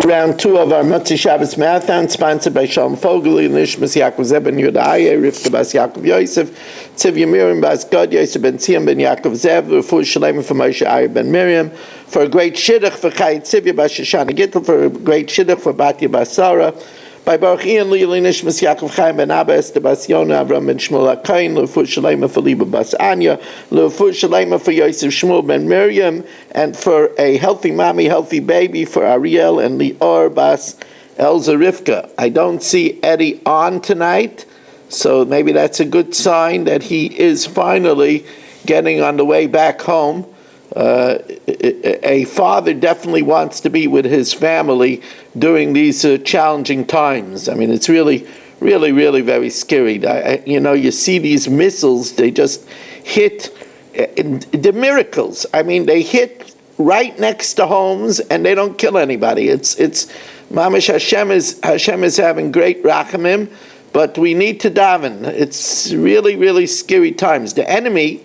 Round 2 of our Motzei Shabbos Marathon, sponsored by Shalom Fogel, Nishmas Yaakov Zeb ben Yudaya, Rivka Bas Yaakov Yosef, Tzivya Miriam Bas God Yosef ben Tzion ben Yaakov Zeb, Refuah Shalema for Moshe Ari ben Miriam, for a great shidduch for Chai Tzivya Bas Shoshana Gittel, for a great shidduch for Batya Bas Sarah, by Baruch Ian Lili Nishmas Yaakov Chaim ben Abba Esther Bas Yonah Avram ben Shmuel HaKain, Refuah Shalema for Liba Bas Anya, Refuah Shalema for Yosef Shmuel ben Miriam, and for a healthy mommy, healthy baby for Ariel and Lior Bas Elza Rivka. I don't see Eddie on tonight, so maybe that's a good sign that he is finally getting on the way back home. A father definitely wants to be with his family during these challenging times. I mean, it's really very scary. You see these missiles, they just hit the miracles. I mean, they hit right next to homes and they don't kill anybody. It's Mamash Hashem is having great rachamim, but we need to daven. It's really scary times. The enemy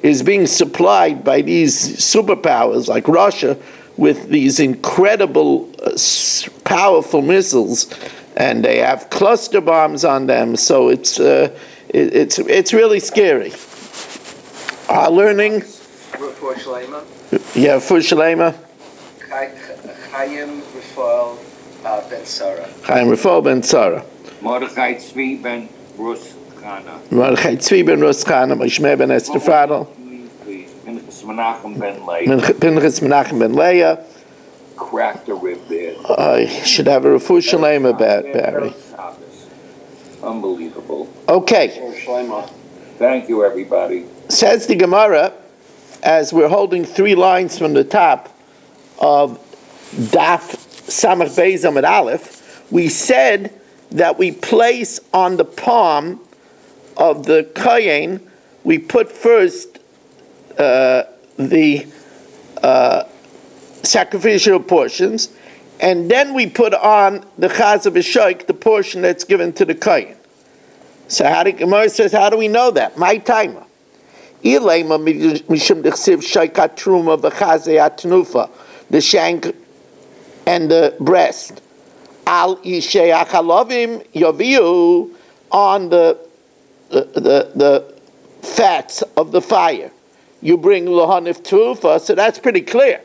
is being supplied by these superpowers like Russia with these incredible, powerful missiles, and they have cluster bombs on them. So it's really scary. Our learning. Refuah Shalema. Yeah, Refuah Shalema. Chaim Refuah ben Sarah. Chaim Refuah ben Sarah. Mordechai Tzvi ben Rus Chana. Mordechai Tzvi ben Rus Chana. Mishmeh ben Esther Fradel. Pinchas Menachem ben Leah. Pinchas Menachem ben Leah. Cracked a rib there. I should have a Refuah Shalema, Barry. Unbelievable. Okay. Thank you, everybody. Says the Gemara, as we're holding 3 lines from the top of Daf Samach Beis Amud Aleph, we said that we place on the palm of the Kohen, we put first the sacrificial portions, and then we put on the Chaz of Eshoik, the portion that's given to the Kohen. So Gemara says, how do we know that? My timer. The shank and the breast. Al yaviu on the fats of the fire. You bring lohanif trufa, so that's pretty clear.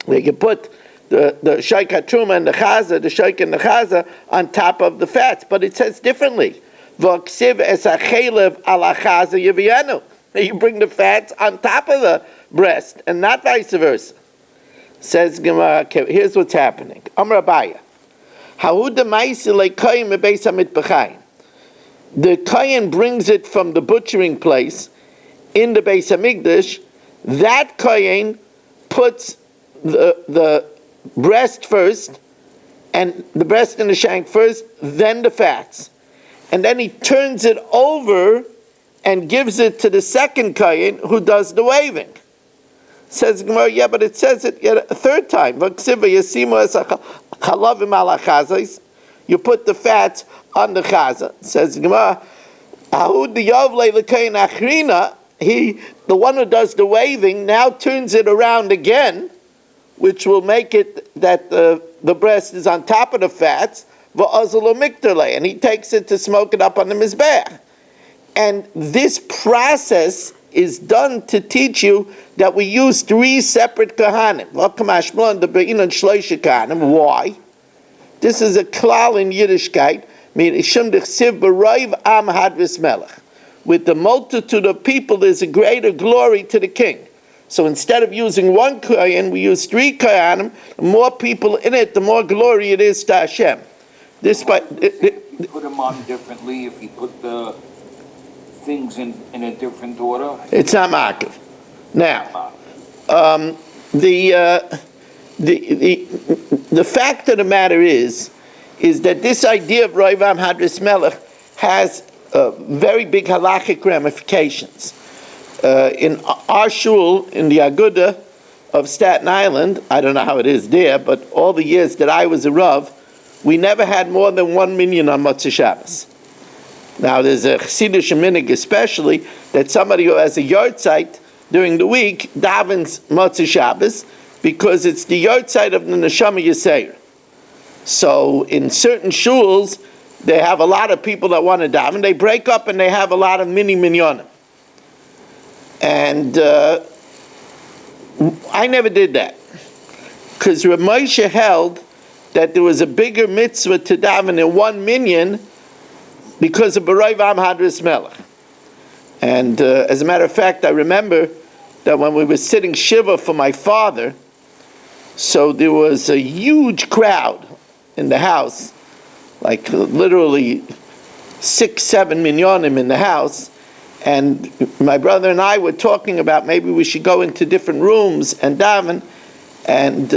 You can put the shaykat truma and the chaza, the shayk and the chaza on top of the fats, but it says differently. You bring the fats on top of the breast, and not vice versa. Says Gemara, okay, here's what's happening. Amar Abaya. The kohen brings it from the butchering place in the Beis Hamikdash. That kohen puts the breast first, and the breast and the shank first, then the fats. And then he turns it over and gives it to the second kohen who does the waving. Says Gemara, yeah, but it says it yet a third time. You put the fats on the chaza. Says Gemara, the one who does the waving now turns it around again, which will make it that the breast is on top of the fats, and he takes it to smoke it up on the mizbeach. And this process is done to teach you that we use 3 separate kahanim. Why? This is a klal in Yiddishkeit. With the multitude of people, there's a greater glory to the king. So instead of using 1 kohen, we use 3 kohanim. The more people in it, the more glory it is to Hashem. You put them on differently if you put the things in a different order. It's not ma'akev. Now, the fact of the matter is that this idea of Roivam Hadris Melech has very big halachic ramifications. In our shul, in the Aguda of Staten Island, I don't know how it is there, but all the years that I was a Rav, we never had more than 1 minyan on Motzei Shabbos. Now, there's a Chassidish minig especially that somebody who has a yard site during the week davens Motzei Shabbos because it's the yard side of the Neshama Yisrael. So in certain shuls, they have a lot of people that want to daven. They break up and they have a lot of mini minyanim. And I never did that. Because Rav Moshe held that there was a bigger mitzvah to daven in one minyan because of B'roi V'am Hadras Melech. And as a matter of fact, I remember that when we were sitting Shiva for my father, so there was a huge crowd in the house, like literally 6-7 minyanim in the house, and my brother and I were talking about maybe we should go into different rooms and daven, and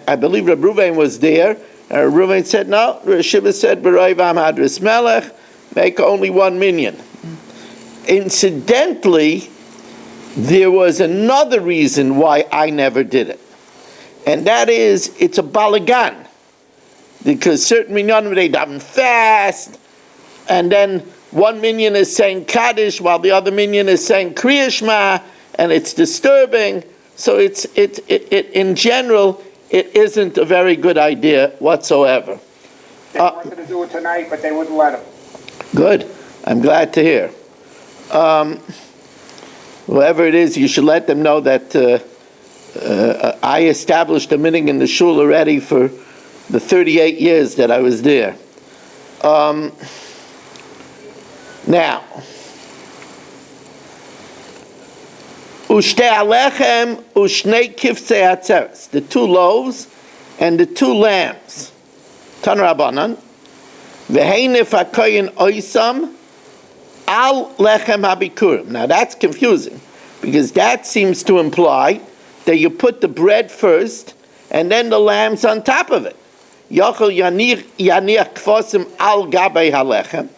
I believe Reb Ruvain was there, and Reb Ruvain said, no, Shiva said, B'roi V'am Hadras Melech, make only one minyan. Incidentally, there was another reason why I never did it. And that is, it's a balagan. Because certain minyanim, they daven fast, and then one minyan is saying Kaddish, while the other minyan is saying Kriya Shema, and it's disturbing. So it in general, it isn't a very good idea whatsoever. They wanted to do it tonight, but they wouldn't let them. Good. I'm glad to hear. Whoever it is, you should let them know that I established a minhag in the shul already for the 38 years that I was there. Now, Ushte alechem ushnei kifsei hatzeres, the 2 loaves and the 2 lambs. Tan Rabbanan, v'heinif hakoyin oisam al lechem habikurim. Now that's confusing, because that seems to imply that you put the bread first and then the lambs on top of it. Yochel yanich kfosim al gabei halechem.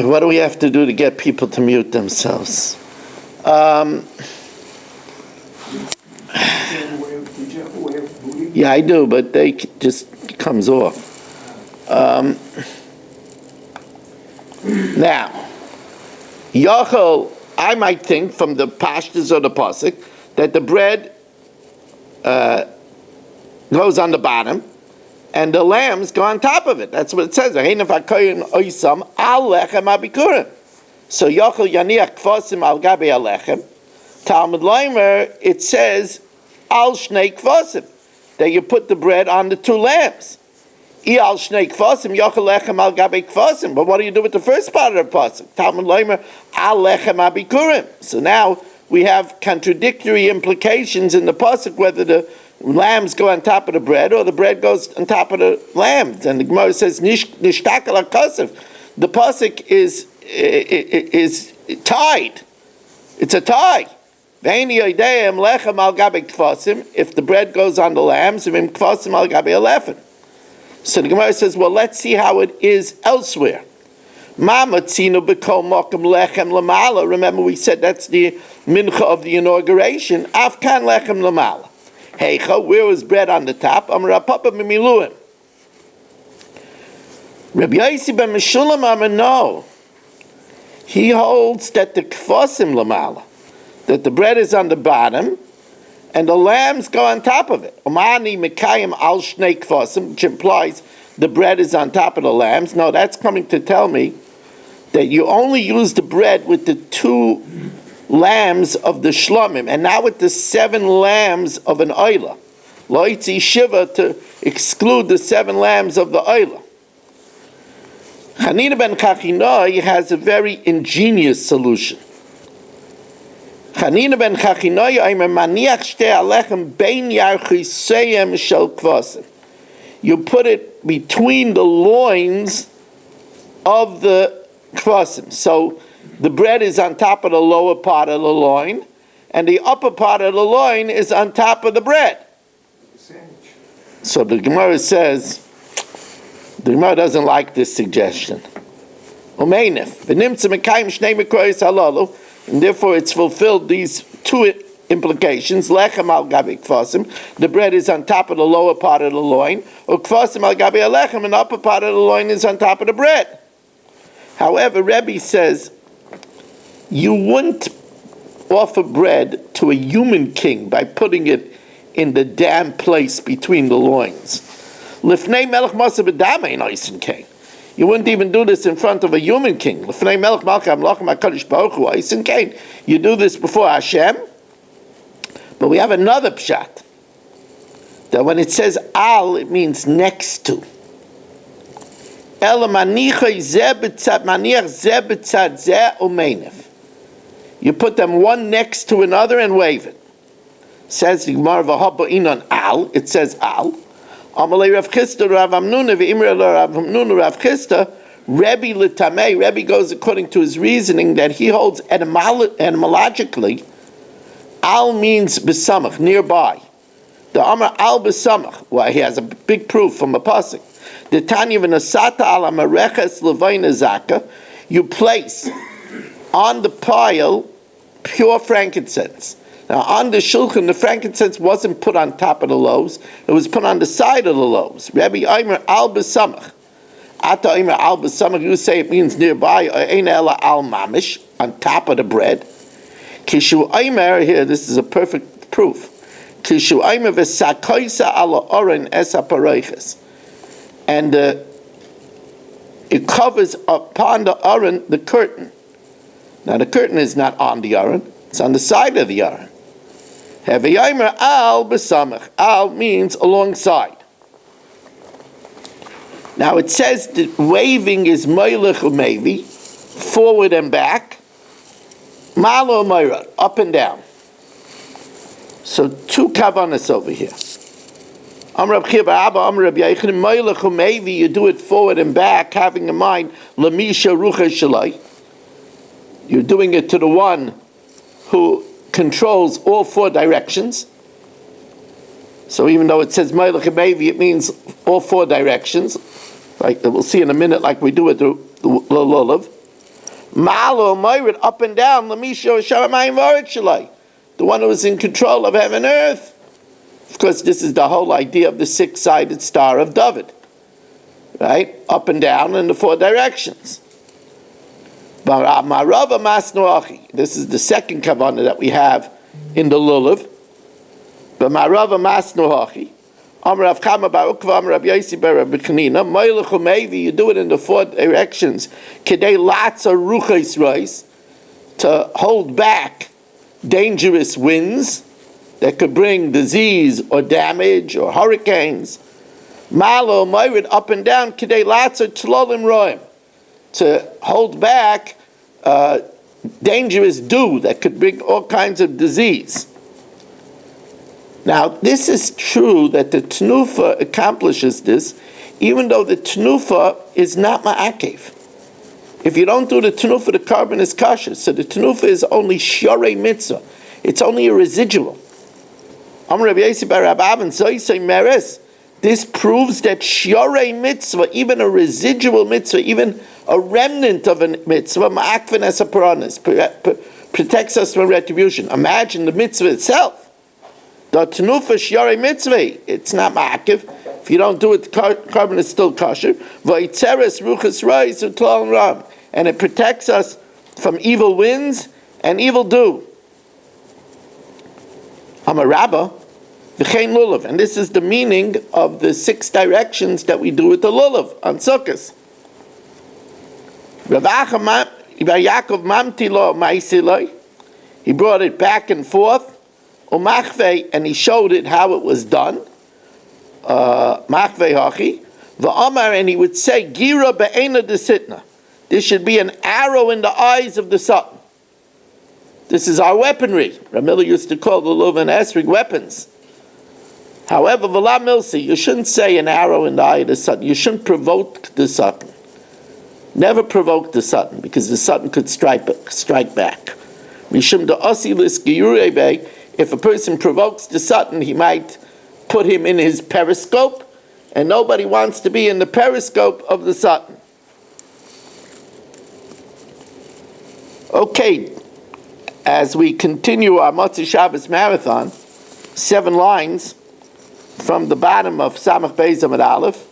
What do we have to do to get people to mute themselves? Yeah, I do, but they just comes off. Now, Yochel, I might think from the pashtus or the pasuk that the bread goes on the bottom, and the lambs go on top of it. That's what it says. So Yochel yaniach kfosim al gabe alechem. Talmud Leimer, it says al shnei kfosim, that you put the bread on the 2 lambs. Al shnei kfosim yochel lechem al gabe kfosim. But what do you do with the first part of the pasuk? Talmud Leimer al lechem abikurim. So now we have contradictory implications in the pasuk, whether the lambs go on top of the bread or the bread goes on top of the lambs. And the Gemara says nishtak al hakosef. The pasuk is tied. It's a tie. If the bread goes on the lambs, so the Gemara says, well, let's see how it is elsewhere. Remember, we said that's the mincha of the inauguration. Afkan lechem lamala. Heicha, where was bread on the top? Amar Papa mimiluim. Rabbi Yossi ben Meshulam Amar no. He holds that the kfosim lamala, that the bread is on the bottom, and the lambs go on top of it. Omani mekayim al shnei kfosim, which implies the bread is on top of the lambs. No, that's coming to tell me that you only use the bread with the 2 lambs of the shlomim, and not with the 7 lambs of an oila. Lo yitzi shiva, to exclude the 7 lambs of the oila. Chanina ben Chachinoi has a very ingenious solution. Chanina ben Chachinoi aimer maniach shtei alechem bein yarchiseyem shel kvasim. You put it between the loins of the kvasim. So the bread is on top of the lower part of the loin, and the upper part of the loin is on top of the bread. So the Gemara says, the Gemara doesn't like this suggestion. And therefore it's fulfilled these 2 implications. Lechem al gabi kvasim, the bread is on top of the lower part of the loin, or kvasim al gabi alechem, and the upper part of the loin is on top of the bread. However, Rebbe says, you wouldn't offer bread to a human king by putting it in the damn place between the loins. Lifnei melech masa b'damei noisin king. You wouldn't even do this in front of a human king. Lifnei melech malchei hamlachim hakadosh baruch hu noisin king. You do this before Hashem. But we have another pshat. That when it says al, it means next to. You put them one next to another and wave it. Says the Gemara v'haba al. It says al. Amalei Rav Chisda Rav Amnuna v'imra Rav Amnuna Rav Chisda. Rebbe l'tamei. Rebbe goes according to his reasoning that he holds etymologically. Al means besamach, nearby. The Amar al besamach. Well, he has a big proof from a pasuk. The Tanya v'nasata ala mareches levayna zaka. You place on the pile pure frankincense. Now, on the shulchan, the frankincense wasn't put on top of the loaves; it was put on the side of the loaves. Rabbi Aimer al besamach. Ata Aimer al besamach. You say it means nearby. Ein ela al mamish, on top of the bread. Kishu Aimer here. This is a perfect proof. Kishu Aimer v'sakoisa ala oren esa pareiches. And it covers upon the aron the curtain. Now the curtain is not on the aron; it's on the side of the aron. Hevayimer al besamach. Al means alongside. Now it says that waving is meilech umevi, forward and back. Malo meirad, up and down. So two kavanas over here. You do it forward and back, having in mind lamisha rucha shalai. You're doing it to the one who controls all four directions. So even though it says Melech Mevi, it means all four directions. Like we'll see in a minute, like we do with the lulav. Malo Myrid, up and down lamisha shamayim varik shalai. The one who is in control of heaven and earth. Of course, this is the whole idea of the six-sided star of David, right? Up and down in the four directions. This is the second kavanah that we have in the lulav. You do it in the four directions. To hold back dangerous winds that could bring disease or damage or hurricanes. Malo Myrid, up and down, kidei latzer tlolim roim, to hold back dangerous dew that could bring all kinds of disease. Now, this is true that the tenufa accomplishes this, even though the tenufa is not ma'akev. If you don't do the tenufa, the carbon is kosher. So the tenufa is only shorei mitzvah. It's only a residual. This proves that shorei mitzvah, even a residual mitzvah, even a remnant of a mitzvah, protects us from retribution. Imagine the mitzvah itself. The tenufa shorei mitzvah, it's not ma'akiv. If you don't do it, the carbon is still kosher. And it protects us from evil winds and evil dew. I'm a rabbi. V'chein lulav, and this is the meaning of the 6 directions that we do with the lulav on Sukkot. Rav Yaakov mamtilo ma'asiloi, he brought it back and forth, umachvei, and he showed it how it was done. Machvei hachi, v'amar, and he would say, gira be'ena desitna. This should be an arrow in the eyes of the Satan. This is our weaponry. Ramila used to call the lulav and esrig weapons. However, v'la milsi, you shouldn't say an arrow in the eye of the Satan. You shouldn't provoke the Satan. Never provoke the Satan, because the Satan could strike back. Mishum da'asi lis giyurei, if a person provokes the Satan, he might put him in his periscope, and nobody wants to be in the periscope of the Satan. Okay, as we continue our Motzei Shabbos marathon, 7 lines from the bottom of Samach Beis Amud Aleph.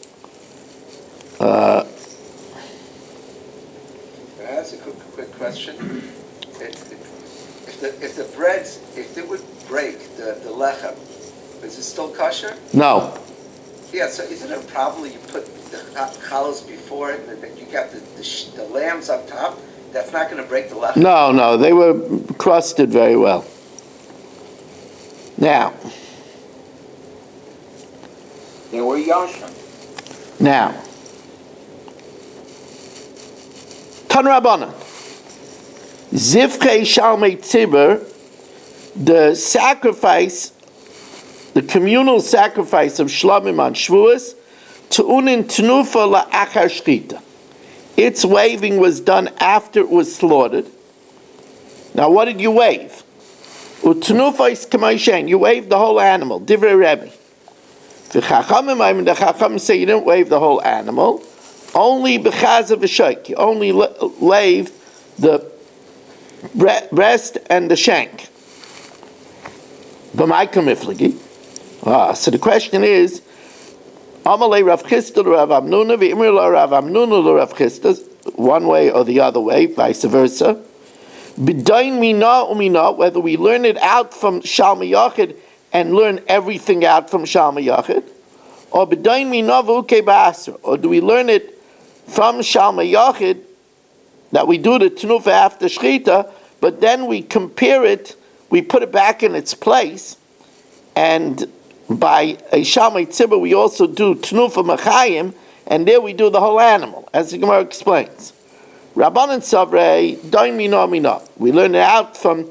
That's a quick question. If the lechem, is it still kosher? No. Yeah, so isn't it a problem that you put the challahs before it, and that you got the lambs up top? That's not going to break the lechem? No, they were crusted very well. Now, They were yashin. Tan Rabbanan, Zivchei Shalmei Tzibur, the sacrifice, the communal sacrifice of Shlomim on Shavuos, Tu'unin Tnufa la'achar shchita. Its waving was done after it was slaughtered. Now, what did you wave? Utnufa is k'mayshen. You waved the whole animal. Divrei Rebbe. The Chachamim say you didn't wave the whole animal. Only b'chaz of a shaykh. You only wave the breast and the shank. B'maika miflagi. So the question is, Amalei Rav Chisda Rav Amnuna v'imir la Rav Amnuna la Rav Chisda, one way or the other way, vice versa. B'dain mina umina, whether we learn it out from Shalmei Yachid and learn everything out from Shalmei Yachid, or b'dain mina v'ukei ba'asra, or do we learn it from Shalmei Yachid that we do the Tnufa after Shchita, but then we compare it, we put it back in its place, and by a Shalmei Tzibur we also do Tnufa Machayim, and there we do the whole animal, as the Gemara explains. Rabbanan Savrei, Dain Mina Mina. We learn it out from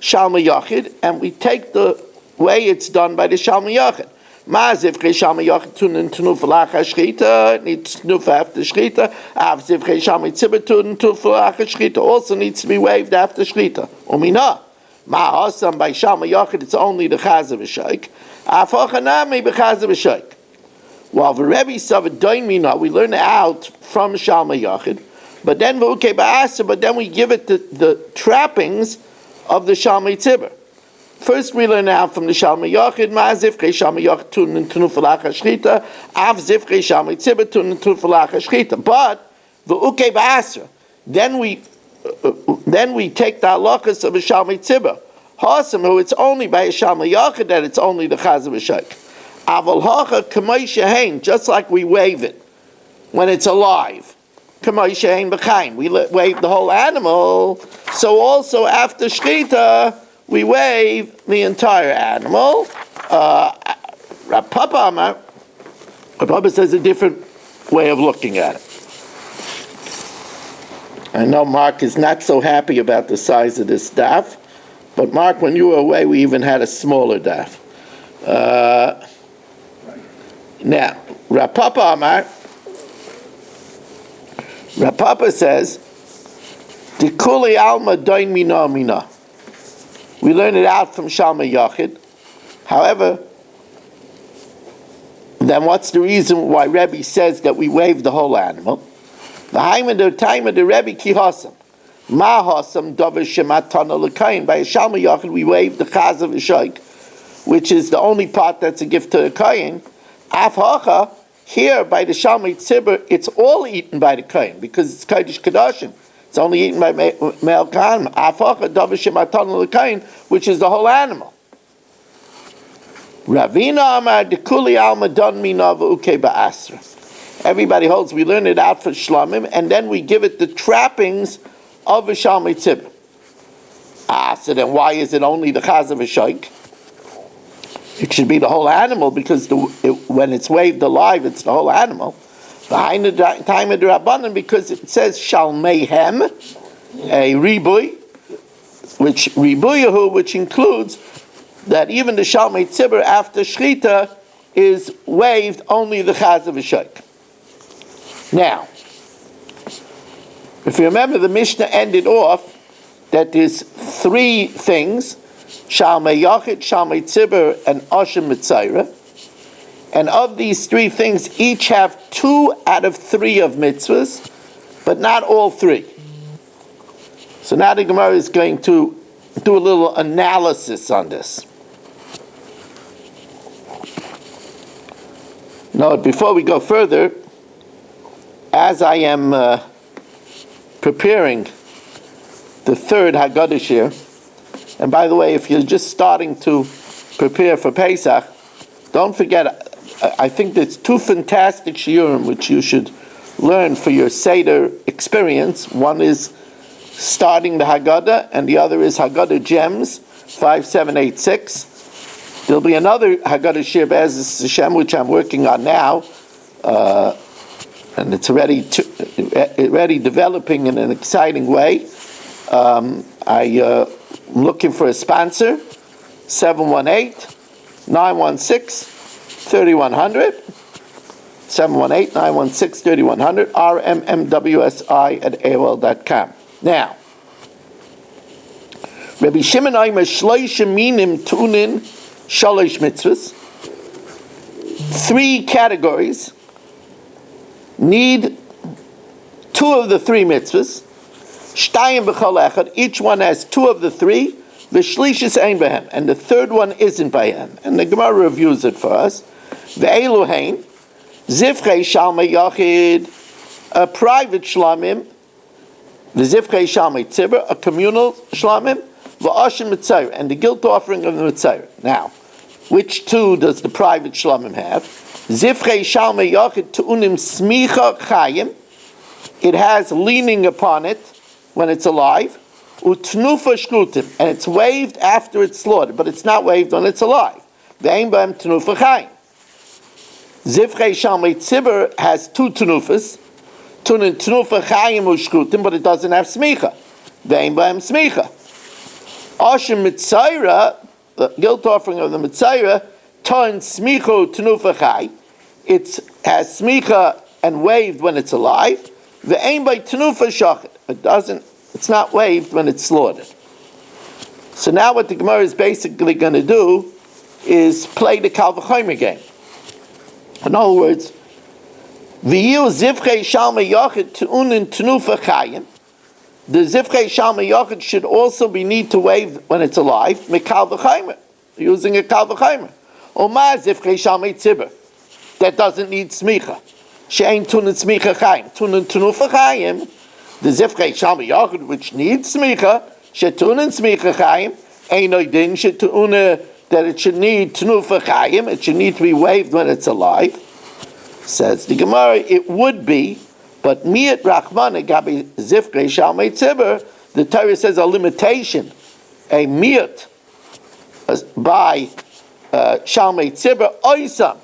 Shalmei Yachid, and we take the way it's done by the Shalmei Yachid. Ma'azivchei Shalmei Yachid tunin Tnufa la'achar shchita, needs Tnufa after shchita. Avzivchei Shalmei Tzibur tunin Tnufa la'achar shchita, also needs to be waved after shchita. Umina. Ma'asam by Shalmei Yachid, it's only the chaz of a shaykh. Afochanami b'chaz of a shaykh. While the Rebbe Savrei Dain Mina, we learn it out from Shalmei Yachid, but then we give it the trappings of the Shalmei Tzibur. First we learn out from the Shalmei Yachid, Ma'azivchei Shalmei Yachid tunin Tnufa la'achar shchita, Avzivchei Shalmei Tzibur tunin Tnufa la'achar shchita. But v'ukei ba'asra, then we take the halachas of a Shalmei Tzibur. Hasam, who it's only by a Shalmei Yachid that it's only the chaz of a shaykh. Aval hacha k'may shehein, just like we wave it when it's alive. K'may shehein b'chaim, we wave the whole animal. So also after shchita, we wave the entire animal. Rav Papa says a different way of looking at it. I know Mark is not so happy about the size of this daf, but Mark, when you were away, we even had a smaller daf. Now, Rav Papa says, Dikuli alma dain mina mina. We learn it out from Shalmei Yachid. However, then what's the reason why Rebbe says that we wave the whole animal? The time of the Rebbe ki hasam. Ma hasam davar shematana l'kayin. By a Shalmei Yachid we wave the chaz of a shaykh, which is the only part that's a gift to the kayin. Af hacha, here by the Shalmei Tzibur, it's all eaten by the kayin because it's Kodesh Kodashim. It's only eaten by male kahanim. Af hacha davar shematana l'kayin, which is the whole animal. Ravina amar dekuli alma don mina v'ukei ba'asra. Everybody holds we learn it out for Shlomim, and then we give it the trappings of a Shalmei Tzibur. So then why is it only the chaz of a shaykh? It should be the whole animal, because when it's waved alive, it's the whole animal. Behind the time of the Rabbanan, because it says Shalmeihem, a ribui, which includes that even the Shalmei Tzibur after Shchita is waved only the chaz of a shaykh. Now, if you remember, the Mishnah ended off that there's three things: Shalmei Yachid, Shalmei Tzibur, and Oshem Mitzayra. And of these three things, each have 2 out of 3 of mitzvahs, but not all 3. So now the Gemara is going to do a little analysis on this. Now, before we go further, as I am preparing the third Haggadah here, and by the way, if you're just starting to prepare for Pesach, don't forget, I think there's two fantastic shiurim which you should learn for your Seder experience. One is starting the Haggadah, and the other is Haggadah Gems, 5786. There'll be another Haggadah Shir Be'ezus Hashem, which I'm working on now, and it's already developing in an exciting way. I'm looking for a sponsor, 718-916-3100, 718-916-3100, rmmwsi@aol.com. Now, Rabbi Shimon Aimer Shloisha Minim Tunin Shalosh Mitzvahs. 3 categories need 2 of the 3 mitzvahs. Shtayim b'chol echad, each one has 2 of the 3. V'shlishis ein behem, and the third one isn't behem. And the Gemara reviews it for us. Ve'elu hein, zivchei shalmei yachid, a private shlamim, v'zivchei shalmei tzibur, a communal shlamim, v'ashim mitzayr, and the guilt offering of the mitzayr. Now, which 2 does the private shlamim have? Zivchei shalmei yachid tu'unim smicha chayim, it has leaning upon it when it's alive, utnufa shkutim, and it's waved after it's slaughtered, but it's not waved when it's alive. Ve'ein b'hem tnufa chayim. Zivchei shalmei tzibur has 2 tnufas, tunin tnufa chayim u'shkutim, but it doesn't have smicha. Ve'ein b'hem smicha. Ashim mitzayra, the guilt offering of the mitzayra, ton smicha tnufa chay, it has smicha and waved when it's alive. Ve'ein by tnufa shachet, it's not waved when it's slaughtered. So now what the Gemara is basically going to do is play the Kal V'chomer game. In other words, V'yu zivchei shalmei yachid tu'unin tnufa chayim, the zivchei shalmei yachid should also be need to wave when it's alive, mikal v'chomer, using a Kal V'chomer. Oma zivchei shalmei tzibur, that doesn't need smicha. She'ein tunin smicha chayim. Tunin tnufa chayim, the zivchei shalmei yachid, which needs smicha, she'tunin smicha chayim, ein oidin she'tu'una, that it should need tnufa chayim, it should need to be waved when it's alive. Says the Gemara, it would be, but miyat rachmana gabi zivchei shalmei tzibur, the Torah says a limitation, a miyat by shalmei tzibur, oisam.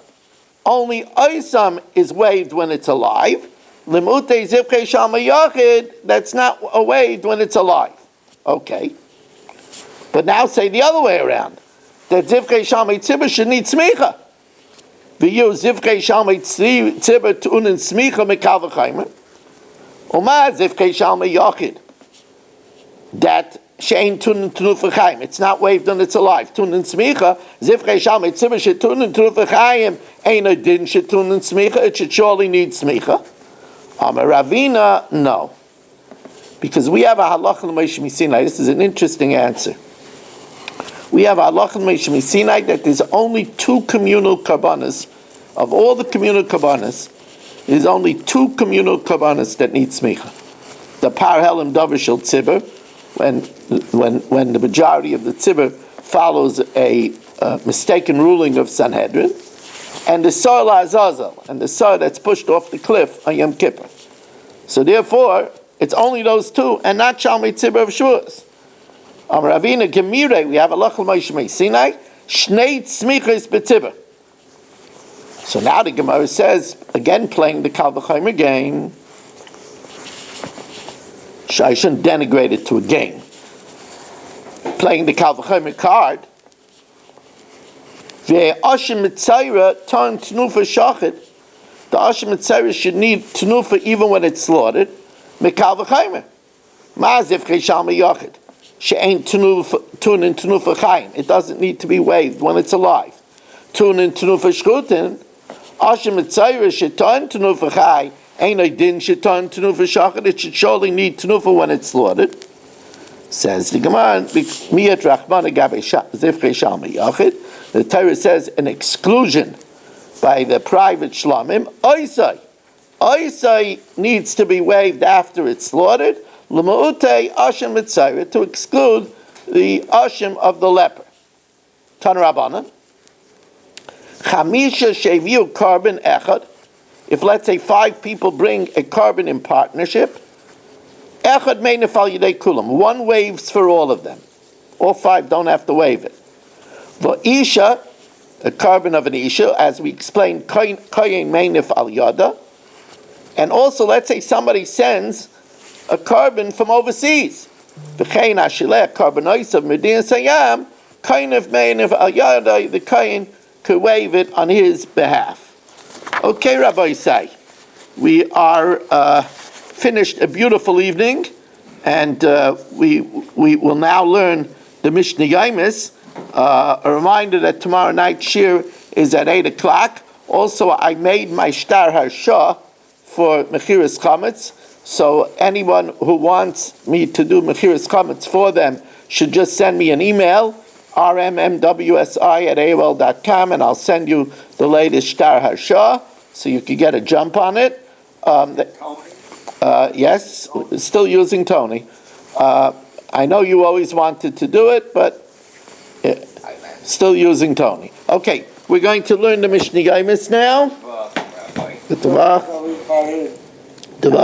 Only oisam is waved when it's alive. Limutei zivchei shalmei yachid, that's not waved when it's alive. Okay. But now say the other way around, that zivchei shalmei tzibur should need smicha. V'yu zivchei shalmei tzibur tu'unin smicha mikal v'chomer. Uma zivchei shalmei yachid, that she'ein tunin tnufa chayim, it's not waved when it's alive. Tunin smicha, zivchei shalmei tzibur she'tunin tnufa chayim, ein odin she'tunin smicha, it should surely need smicha. Amar Ravina, no. Because we have a halacha l'Moshe Sinai. This is an interesting answer. We have a halacha l'Moshe Sinai that there's only 2 communal karbanas. Of all the communal karbanas, there's only 2 communal karbanas that need smicha. The par helim davar shel tzibur, when the majority of the tzibur follows a mistaken ruling of Sanhedrin, and the sar la'azazel, and the sar that's pushed off the cliff on Yom Kippur. So therefore, it's only those 2, and not shalmei tzibur of shuas. Amar Ravina Gemire, we have a halacha l'Moshe Sinai, shnei tzmichos b'tzibur. So now the Gemara says, again playing the Kal V'chomer game, I shouldn't denigrate it to a game. Playing the Kal V'chomer card, the Ashim Mitzayra turn Tnufa Shachid, the Ashim Mitzayra should need Tnufa even when it's slaughtered, Mikal V'chomer. Ma zivchei shalmei yachid, she'ein tunin Tnufa chayim, it doesn't need to be waved when it's alive. Tunin Tnufa shkutin, Ashim Mitzayra she'turn Tnufa chay, ein oidin she'turn Tnufa shachid, it should surely need Tnufa when it's slaughtered. Says the Gemara, miyat rachmana gabe zivchei shalmei yachid, the Torah says an exclusion by the private shlamim, oisai needs to be waved after it's slaughtered, l'ma'utei ashim mitzayra, to exclude the ashim of the leper. Tanarabana. Chamisha sheviu carbon echad. If let's say 5 people bring a carbon in partnership, echad meinefal yidei kulam. 1 waves for all of them. All 5 don't have to wave it. V'isha, a carbon of an isha, as we explained, kayin meinef al yada. And also, let's say somebody sends a carbon from overseas. V'chein ashilech carbonois of medina sayam, kayin of meinef al yada, the kayin could wave it on his behalf. Okay, Rabbi Isai, we are finished a beautiful evening, and we will now learn the Mishnah Yomis. A reminder that tomorrow night shir is at 8 o'clock. Also, I made my shtar harsha for Mechiras Chametz, so anyone who wants me to do Mechiras Chametz for them should just send me an email, rmmwsi@aol.com, and I'll send you the latest shtar harsha, so you can get a jump on it. Yes, still using Tony. I know you always wanted to do it, but still using Tony. Okay, we're going to learn the Mishnah Yomis now. Good.